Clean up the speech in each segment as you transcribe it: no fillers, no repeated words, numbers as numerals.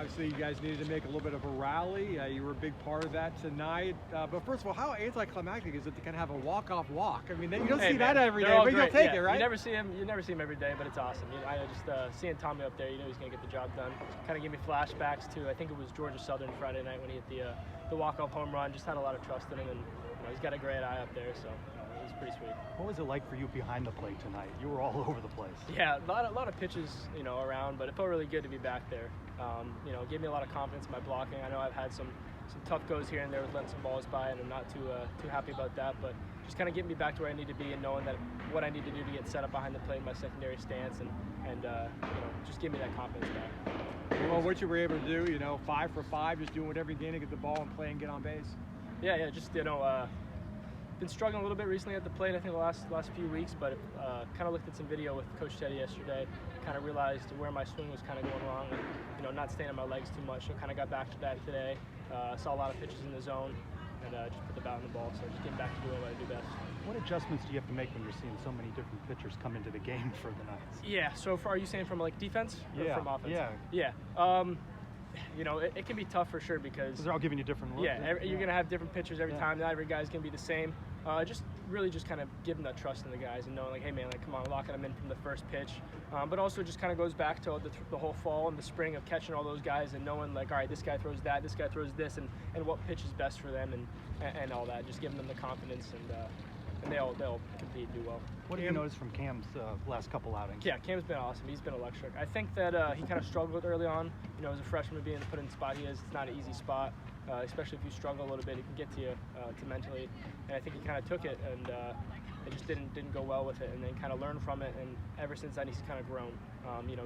Obviously, you guys needed to make a little bit of a rally. You were a big part of that tonight. But first of all, how anticlimactic is it to kind of have a walk-off walk? I mean, you don't see that every day, but you'll take it, right? You never see him every day, but it's awesome. I just seeing Tommy up there, he's going to get the job done. Kind of gave me flashbacks to, I think it was Georgia Southern Friday night when he hit the walk-off home run. Just had a lot of trust in him, and he's got a great eye up there, so it was pretty sweet. What was it like for you behind the plate tonight? You were all over the place. Yeah, a lot of pitches, around, but it felt really good to be back there. Gave me a lot of confidence in my blocking. I know I've had some tough goes here and there with letting some balls by, and I'm not too happy about that, but just kind of getting me back to where I need to be and knowing that what I need to do to get set up behind the plate in my secondary stance and just give me that confidence back. Well, what you were able to do, 5 for 5, just doing whatever you can to get the ball and play and get on base. Yeah, just been struggling a little bit recently at the plate, I think the last few weeks, but kind of looked at some video with Coach Teddy yesterday, kind of realized where my swing was kind of going wrong and, not staying on my legs too much, so kind of got back to that today. Saw a lot of pitches in the zone and just put the bat on the ball, so just getting back to doing what I do best. What adjustments do you have to make when you're seeing so many different pitchers come into the game for the Knights? Yeah, so are you saying from like defense or from offense? Yeah. It can be tough for sure because they're all giving you different looks. Yeah, you're going to have different pitchers every time. Not every guy's going to be the same. Just kind of giving that trust in the guys and knowing, like, hey, man, come on, locking them in from the first pitch. But also just kind of goes back to the whole fall and the spring of catching all those guys and knowing, like, all right, this guy throws that, this guy throws this, and what pitch is best for them and all that. Just giving them the confidence and they'll compete and do well. What have you noticed from Cam's last couple outings? Yeah, Cam's been awesome. He's been electric. I think that he kind of struggled early on. As a freshman, being put in the spot he is, it's not an easy spot, especially if you struggle a little bit. It can get to you to mentally. And I think he kind of took it, and it just didn't go well with it, and then kind of learned from it. And ever since then, he's kind of grown.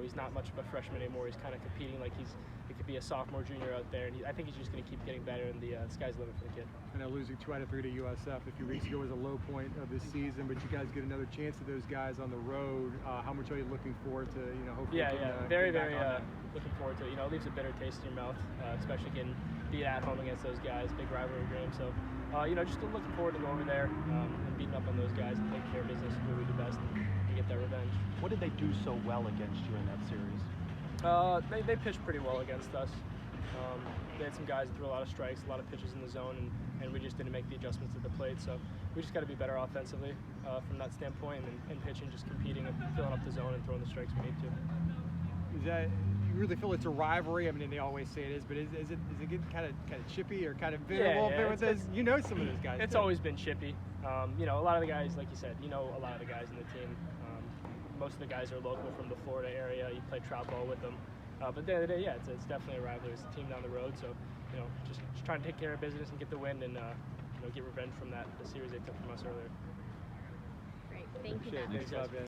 He's not much of a freshman anymore. He's kind of competing like he could be a sophomore, junior out there, and I think he's just going to keep getting better, and the sky's the limit for the kid. I know losing 2 out of 3 to USF a few weeks ago was a low point of this season, but you guys get another chance at those guys on the road. How much are you looking forward to, hopefully? Very looking forward to it. It leaves a bitter taste in your mouth, especially getting beat at home against those guys, big rivalry game. So, just looking forward to going over there and beating up on those guys and taking care of business and do what we do best and get that revenge. What did they do so well against you in that series? They pitched pretty well against us. They had some guys that threw a lot of strikes, a lot of pitches in the zone, and we just didn't make the adjustments at the plate. So we just got to be better offensively from that standpoint, and pitching, just competing and filling up the zone and throwing the strikes we need to. Is that, you really feel it's a rivalry? I mean, they always say it is, but is it getting kind of chippy or kind of bitter a little bit with those? Some of those guys. It's always been chippy. A lot of the guys, like you said, a lot of the guys in the team. Most of the guys are local from the Florida area. You play trout ball with them. But at the end of the day, it's definitely a rivalry. It's a team down the road, so just trying to take care of business and get the win and get revenge from the series they took from us earlier. Great, thank you. Thanks,